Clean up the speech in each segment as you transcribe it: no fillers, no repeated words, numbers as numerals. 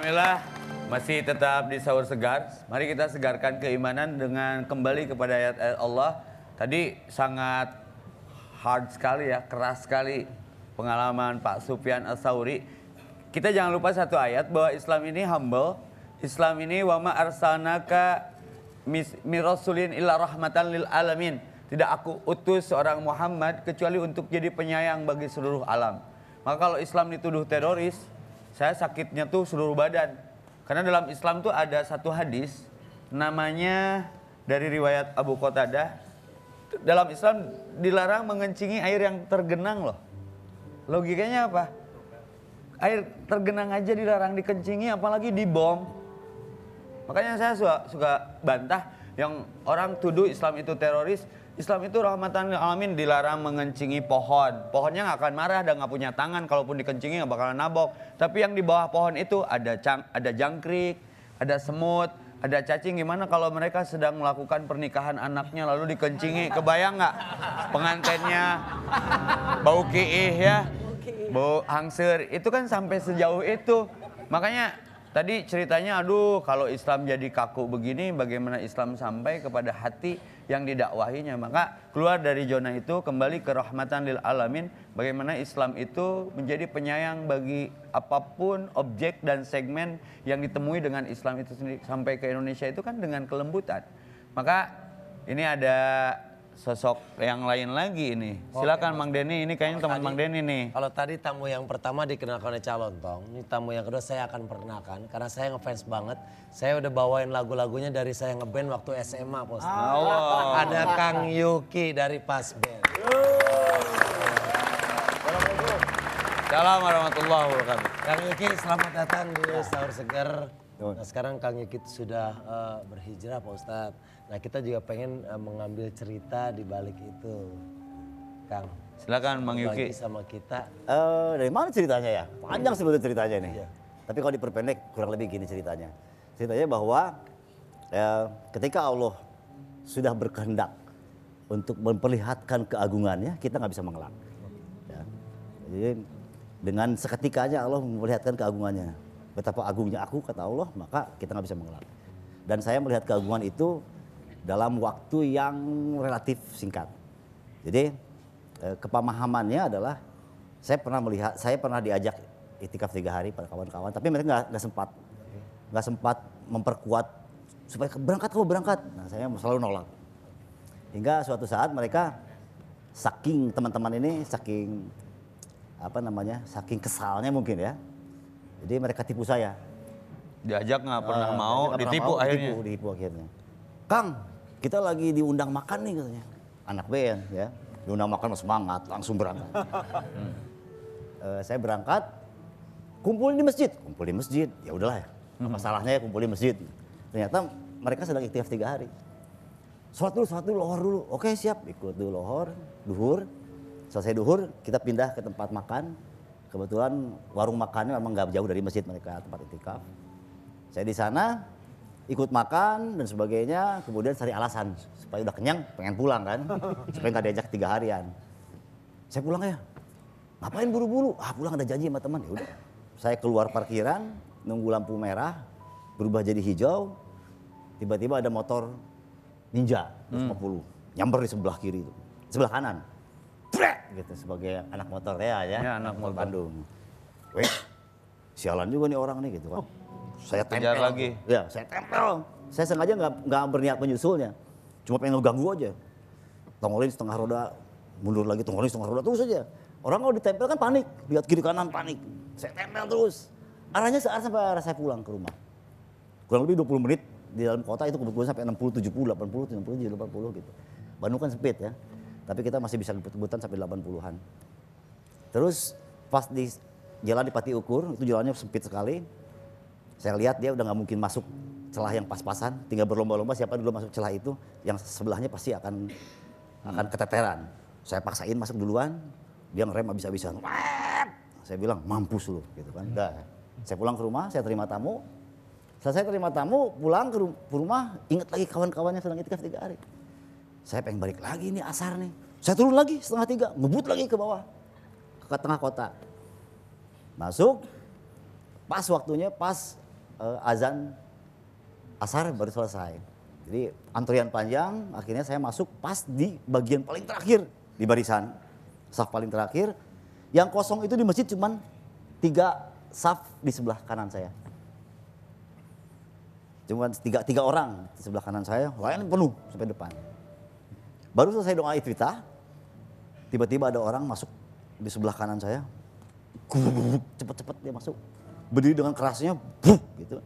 Alhamdulillah masih tetap di sahur segar. Mari kita segarkan keimanan dengan kembali kepada ayat-ayat Allah. Tadi sangat hard sekali ya, keras sekali pengalaman Pak Sufyan Ats-Tsauri. Kita jangan lupa satu ayat bahwa Islam ini humble. Islam ini wa ma arsalnaka mirasulin illa rahmatan lil alamin. Tidak aku utus seorang Muhammad kecuali untuk jadi penyayang bagi seluruh alam. Maka kalau Islam dituduh teroris, saya sakitnya tuh seluruh badan. Karena dalam Islam tuh ada satu hadis namanya dari riwayat Abu Qatadah. Dalam Islam dilarang mengencingi air yang tergenang loh. Logikanya apa? Air tergenang aja dilarang dikencingi, apalagi dibom. Makanya saya suka bantah yang orang tuduh Islam itu teroris. Islam itu rahmatan lil alamin, dilarang mengencingi pohon. Pohonnya nggak akan marah dan nggak punya tangan, kalaupun dikencingi nggak bakalan nabok. Tapi yang di bawah pohon itu ada jangkrik, ada semut, ada cacing. Gimana kalau mereka sedang melakukan pernikahan anaknya lalu dikencingi? Kebayang nggak pengantennya bau kiih ya, bau hangsur, itu kan sampai sejauh itu. Makanya tadi ceritanya, aduh kalau Islam jadi kaku begini, bagaimana Islam sampai kepada hati yang didakwahinya. Maka keluar dari zona itu, kembali ke rahmatan lil alamin. Bagaimana Islam itu menjadi penyayang bagi apapun objek dan segmen yang ditemui dengan Islam itu sendiri. Sampai ke Indonesia itu kan dengan kelembutan. Maka ini ada sosok yang lain lagi ini. Silakan Mang Denny, ini kayaknya teman Mang Denny nih. Kalau tadi tamu yang pertama dikenalkan oleh Calontong, ini tamu yang kedua saya akan perkenalkan karena saya ngefans banget. Saya udah bawain lagu-lagunya dari saya ngeband waktu SMA, Bos. Ada Kang Yuki dari Pas Band. Assalamualaikum warahmatullahi wabarakatuh. Kang Yuki, selamat datang di Sahur Segar. Nah, sekarang Kang Yuki sudah berhijrah, Pak Ustadz. Nah, kita juga pengen mengambil cerita di balik itu, Kang. Silakan Mang Yuki. Bagi sama kita. Dari mana ceritanya ya? Panjang sebetulnya ceritanya nih. Iya. Tapi kalau diperpendek kurang lebih gini ceritanya. Ceritanya bahwa ketika Allah sudah berkehendak untuk memperlihatkan keagungannya, kita nggak bisa mengelak. Ya. Jadi dengan seketika aja Allah memperlihatkan keagungannya. Betapa agungnya aku, kata Allah, maka kita nggak bisa mengelak. Dan saya melihat keagungan itu dalam waktu yang relatif singkat. Jadi kepemahamannya adalah saya pernah diajak iktikaf 3 hari pada kawan-kawan, tapi mereka nggak sempat memperkuat supaya berangkat. Nah, saya selalu nolak. Hingga suatu saat mereka saking teman-teman ini saking kesalnya mungkin ya. Jadi mereka tipu saya. Diajak nggak pernah mau, ditipu akhirnya. Ditipu akhirnya. Kang, kita lagi diundang makan nih katanya. Anak band ya, diundang makan semangat, langsung berangkat. Saya berangkat, kumpul di masjid. Ya udahlah ya, apa salahnya ya kumpul di masjid. Ternyata mereka sedang iktikaf 3 hari. Sholat dulu, lohor dulu. Oke siap, ikut dulu lohor, duhur. Selesai duhur, kita pindah ke tempat makan. Kebetulan warung makannya memang nggak jauh dari masjid mereka tempat iktikaf. Saya di sana ikut makan dan sebagainya, kemudian cari alasan supaya udah kenyang, pengen pulang kan, supaya nggak diajak 3 harian. Saya pulang ya, ngapain buru-buru? Pulang ada janji sama teman. Ya udah, saya keluar parkiran, nunggu lampu merah, berubah jadi hijau, tiba-tiba ada motor Ninja 150, nyamber di sebelah kiri itu, sebelah kanan. Gitu sebagai anak motor ya, anak motor Bandung. Weh, sialan juga nih orang nih gitu kan. Saya kejar tempel lagi. Ya, saya tempel. Saya sengaja nggak berniat menyusulnya, cuma pengen ngeganggu aja. Tongolin setengah roda, mundur lagi, tongolin setengah roda terus aja. Orang kalau ditempel kan panik, lihat kiri kanan panik. Saya tempel terus. Arahnya searah sampai arah saya pulang ke rumah. Kurang lebih 20 menit di dalam kota itu kebetulan sampai 60, 70, 80, 90, 80 gitu. Bandung kan sempit ya. Tapi kita masih bisa gebut-gebutan sampai 80-an. Terus pas di jalan di Pati Ukur, itu jalannya sempit sekali. Saya lihat dia udah nggak mungkin masuk celah yang pas-pasan, tinggal berlomba-lomba siapa dulu masuk celah itu, yang sebelahnya pasti akan keteteran. Saya paksain masuk duluan, dia ngerem habis-habisan. Saya bilang mampus lu gitu kan. Udah. Saya pulang ke rumah, saya terima tamu. Selesai terima tamu, pulang ke rumah, ingat lagi kawan-kawannya sedang iktikaf 3 hari. Saya pengen balik lagi nih asar nih. Saya turun lagi 2:30, ngebut lagi ke bawah. Ke tengah kota. Masuk, pas waktunya, pas azan asar baru selesai. Jadi antrian panjang, akhirnya saya masuk pas di bagian paling terakhir di barisan. Saf paling terakhir. Yang kosong itu di masjid cuman 3 saf di sebelah kanan saya. Cuman tiga orang di sebelah kanan saya, lain penuh sampai depan. Baru selesai doa iftitah, tiba-tiba ada orang masuk di sebelah kanan saya. Cepet-cepet dia masuk. Berdiri dengan kerasnya, gitu.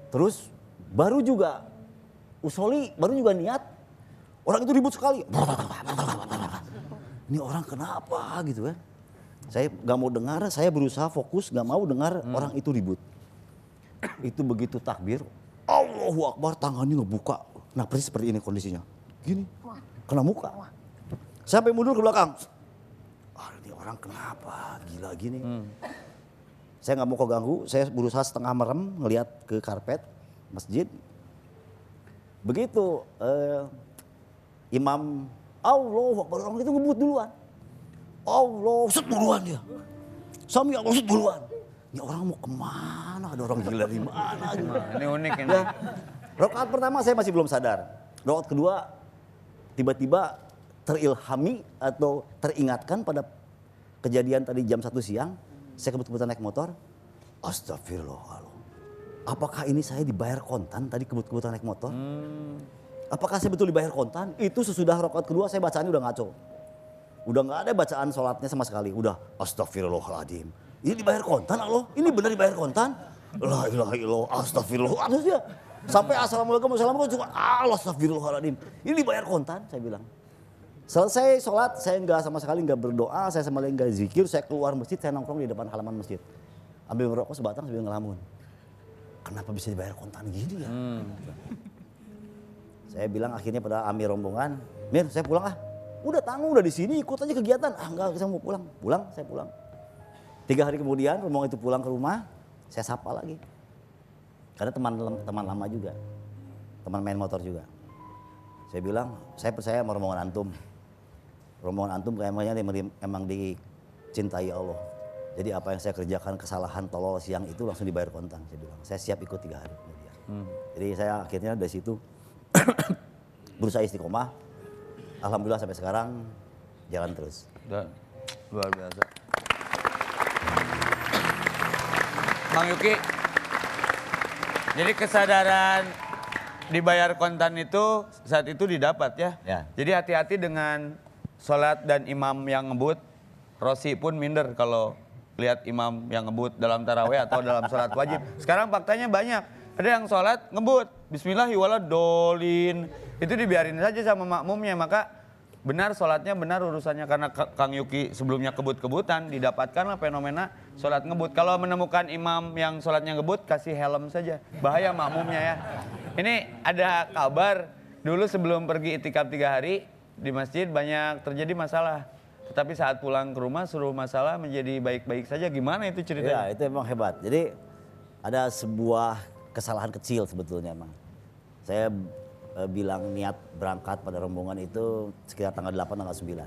Terus baru juga usoli, baru juga niat. Orang itu ribut sekali. Ini orang kenapa gitu kan. Saya gak mau dengar, saya berusaha fokus gak mau dengar orang itu ribut. Itu begitu takbir, Allahu Akbar, tangannya ngebuka. Nah persis seperti ini kondisinya. Gini, kena muka. Saya sampai mundur ke belakang. Ini orang kenapa, gila gini. Saya gak mau keganggu, saya berusaha setengah merem ngelihat ke karpet masjid. Begitu imam Allahu Akbar, orang itu ngebut duluan. Allah, set duluan dia. Sami Allah, set duluan. Ini orang mau kemana? Ada orang gila di mana? Gitu. Ini unik ini. Ya. Rakaat pertama saya masih belum sadar. Rakaat kedua tiba-tiba terilhami atau teringatkan pada kejadian tadi jam 1 siang. Saya kebut-kebutan naik motor. Astagfirullahaladzim. Apakah ini saya dibayar kontan tadi kebut-kebutan naik motor? Apakah saya betul dibayar kontan? Itu sesudah rakaat kedua saya bacaannya udah ngaco. Udah gak ada bacaan sholatnya sama sekali. Udah astagfirullahaladzim. Ini dibayar kontan Allah? Ini benar dibayar kontan? La ilaha illallah astagfirullah. Terus dia sampai assalamualaikum cuma Allah astagfirullahaladzim. Ini dibayar kontan saya bilang. Selesai sholat saya nggak sama sekali nggak berdoa. Saya sama sekali nggak zikir. Saya keluar masjid, saya nongkrong di depan halaman masjid. Ambil merokok sebatang sambil ngelamun. Kenapa bisa dibayar kontan gini ya? Saya bilang akhirnya pada amir rombongan, Mir saya pulang ah. Udah tanggung udah di sini ikut aja kegiatan. Ah enggak saya mau pulang. Pulang saya pulang. 3 hari kemudian rombongan itu pulang ke rumah, saya sapa lagi. Karena teman lama juga. Teman main motor juga. Saya bilang, saya percaya sama rombongan antum. Rombongan antum kayaknya emang dicintai Allah. Jadi apa yang saya kerjakan kesalahan tolol siang itu langsung dibayar kontan. Saya bilang, saya siap ikut 3 hari kemudian. Jadi saya akhirnya dari situ berusaha istiqomah. Alhamdulillah sampai sekarang jalan terus. Luar biasa. Bang Yuki, jadi kesadaran dibayar kontan itu saat itu didapat ya? Ya. Jadi hati-hati dengan sholat dan imam yang ngebut. Rosi pun minder kalau lihat imam yang ngebut dalam tarawih atau dalam sholat wajib. Sekarang faktanya banyak. Ada yang sholat ngebut, bismillahirrahmanirrahim. Itu dibiarin saja sama makmumnya, maka benar sholatnya benar urusannya. Karena Kang Yuki sebelumnya kebut-kebutan, didapatkanlah fenomena sholat ngebut. Kalau menemukan imam yang sholatnya ngebut, kasih helm saja. Bahaya makmumnya ya. Ini ada kabar, dulu sebelum pergi itikaf 3 hari, di masjid banyak terjadi masalah. Tetapi saat pulang ke rumah seluruh masalah menjadi baik-baik saja. Gimana itu ceritanya? Ya itu emang hebat. Jadi ada sebuah kesalahan kecil sebetulnya emang. Saya bilang niat berangkat pada rombongan itu sekitar tanggal 8, tanggal 9.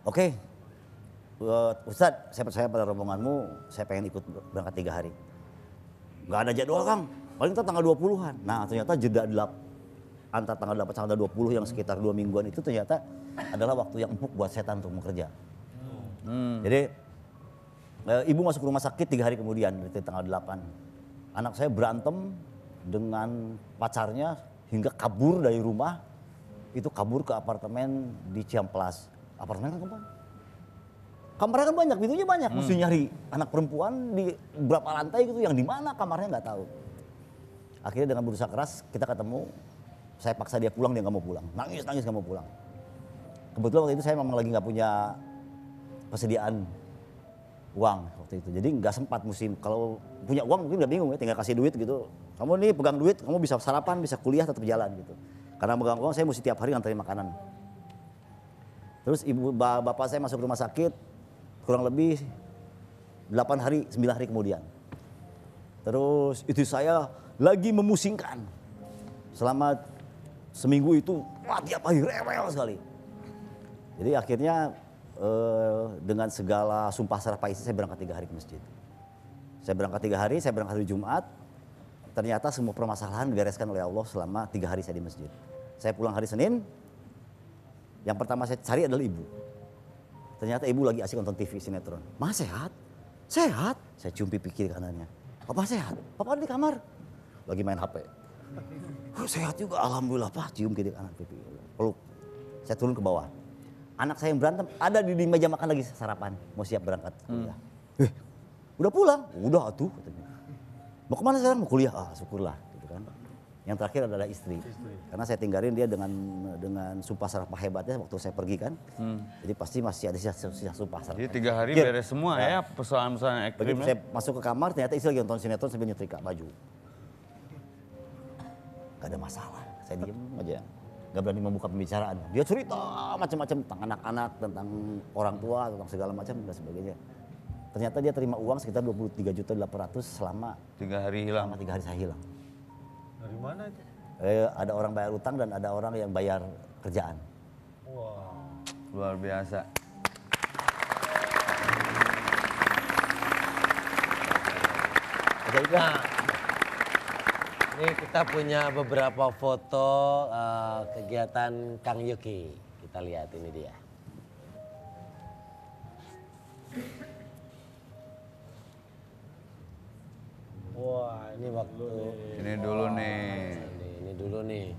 Oke, Ustadz saya percaya pada rombonganmu, saya pengen ikut berangkat 3 hari. Gak ada jadwal Kang, paling tanggal 20-an. Nah ternyata jeda antara tanggal 8 sampai tanggal 20 yang sekitar 2 mingguan itu ternyata adalah waktu yang empuk buat setan untuk bekerja. Jadi ibu masuk rumah sakit 3 hari kemudian dari tanggal 8. Anak saya berantem dengan pacarnya hingga kabur dari rumah. Itu kabur ke apartemen di Ciamplas. Apartemen kan kemana? Kamarnya kan banyak, pintunya banyak. Mesti nyari anak perempuan di berapa lantai gitu yang di mana kamarnya nggak tahu. Akhirnya dengan berusaha keras kita ketemu. Saya paksa dia pulang, dia nggak mau pulang. Nangis nggak mau pulang. Kebetulan waktu itu saya memang lagi nggak punya persediaan uang waktu itu. Jadi nggak sempat musim. Kalau punya uang mungkin nggak bingung ya, tinggal kasih duit gitu. Kamu nih pegang duit, kamu bisa sarapan, bisa kuliah, tetap jalan gitu. Karena pegang uang saya mesti tiap hari nganterin makanan. Terus bapak saya masuk rumah sakit kurang lebih 8 hari, 9 hari kemudian. Terus itu saya lagi memusingkan. Selama seminggu itu, wah tiap hari rewel sekali. Jadi akhirnya dengan segala sumpah serapah isi saya berangkat 3 hari ke masjid. Saya berangkat 3 hari, saya berangkat hari Jumat. Ternyata semua permasalahan dibereskan oleh Allah selama 3 hari saya di masjid. Saya pulang hari Senin, yang pertama saya cari adalah ibu. Ternyata ibu lagi asik nonton TV sinetron. Ma sehat? Sehat? Saya cium pipi kiri kanannya. Papa sehat? Papa di kamar. Lagi main HP. Sehat juga, alhamdulillah Pak. Cium kiri kanan pipi. Peluk. Saya turun ke bawah. Anak saya yang berantem ada di meja makan lagi sarapan. Mau siap berangkat kuliah. Udah pulang? Udah atuh. Mau kemana sekarang? Mau kuliah? Ah syukurlah. Gitu kan. Yang terakhir adalah istri. Karena saya tinggalin dia dengan sumpah serapah hebatnya waktu saya pergi kan. Jadi pasti masih ada sisa sumpah serapah. Jadi 3 hari beres semua ya persoalan-persoalan ekstrim. Begitu saya masuk ke kamar ternyata istri lagi nonton sinetron sambil nyetrika baju. Gak ada masalah, saya diem aja. Gak berani membuka pembicaraan. Dia cerita macam-macam tentang anak-anak, tentang orang tua, tentang segala macam dan sebagainya. Ternyata dia terima uang sekitar 23.800.000 selama 3 hari hilang. Selama 3 hari saya hilang. Dari mana itu? Ada orang bayar utang dan ada orang yang bayar kerjaan. Wah. Luar biasa. Nah, ini kita punya beberapa foto kegiatan Kang Yuki. Kita lihat ini dia. Wah, ini waktu Ini dulu nih. ini dulu nih.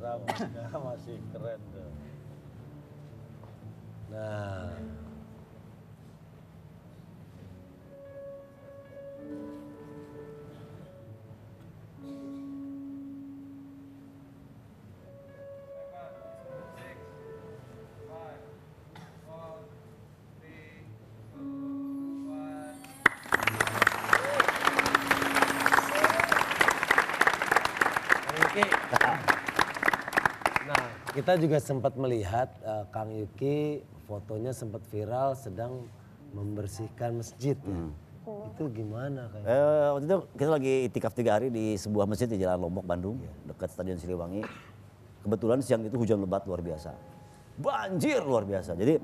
Rambutnya masih keren tuh. Nah, Yuki. Nah, kita juga sempat melihat Kang Yuki fotonya sempat viral sedang membersihkan masjid. Ya. Itu gimana Kang? Waktu itu kita lagi itikaf 3 hari di sebuah masjid di Jalan Lombok, Bandung, dekat Stadion Siliwangi. Kebetulan siang itu hujan lebat luar biasa, banjir luar biasa. Jadi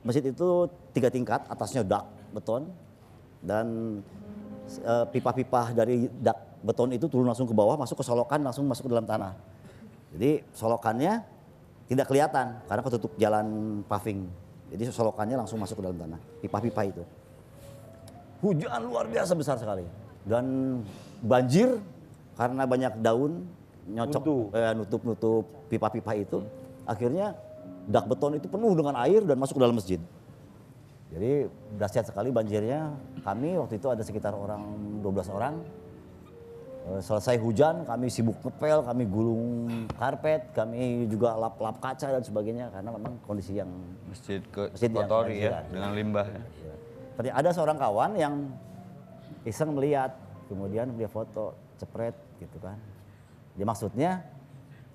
masjid itu 3 tingkat, atasnya dak beton dan pipa-pipa dari dak beton itu turun langsung ke bawah, masuk ke solokan, langsung masuk ke dalam tanah. Jadi solokannya tidak kelihatan karena ketutup jalan paving. Jadi solokannya langsung masuk ke dalam tanah, pipa-pipa itu. Hujan luar biasa besar sekali dan banjir karena banyak daun nyocok nutup pipa-pipa itu. Akhirnya dak beton itu penuh dengan air dan masuk ke dalam masjid. Jadi dahsyat sekali banjirnya. Kami waktu itu ada sekitar 12 orang. Selesai hujan kami sibuk ngepel, kami gulung karpet, kami juga lap-lap kaca dan sebagainya karena memang kondisi yang Masjid masjid yang kotori ya banjiran. dengan limbah. Tadi ada seorang kawan yang iseng melihat, kemudian dia foto, cepret gitu kan. Dia maksudnya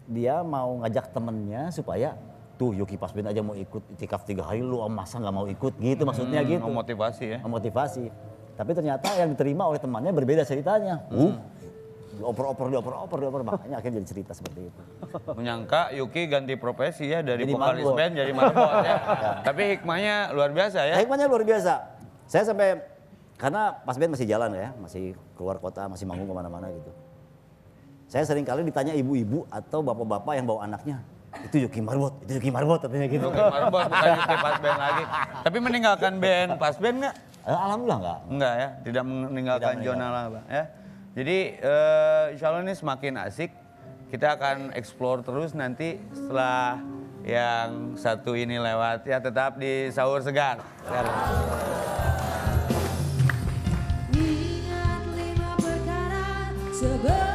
dia mau ngajak temennya supaya tuh Yuki Pasben aja mau ikut itikaf 3 hari lu masa nggak mau ikut gitu maksudnya gitu. Memotivasi ya. Memotivasi. Tapi ternyata yang diterima oleh temannya berbeda ceritanya. Dioper-oper, makanya akhirnya jadi cerita seperti itu. Menyangka Yuki ganti profesi ya dari Jadi vokalis marbot. band jadi marbot ya. Tapi hikmahnya luar biasa ya. Hikmahnya luar biasa. Saya sampai, karena Pas Ben masih jalan ya, masih keluar kota, masih manggung kemana-mana gitu. Saya sering kali ditanya ibu-ibu atau bapak-bapak yang bawa anaknya. Itu Yuki Marbot, katanya gitu. Yuki marbot bukan Yuki Pasben lagi. Tapi meninggalkan band Pasben nggak? Alhamdulillah enggak. Enggak ya, tidak meninggalkan Tidak zona lama ya. Jadi insya Allah ini semakin asik. Kita akan explore terus nanti setelah yang satu ini lewat ya, tetap di Sahur Segar. Ingat 5 perkara sebelum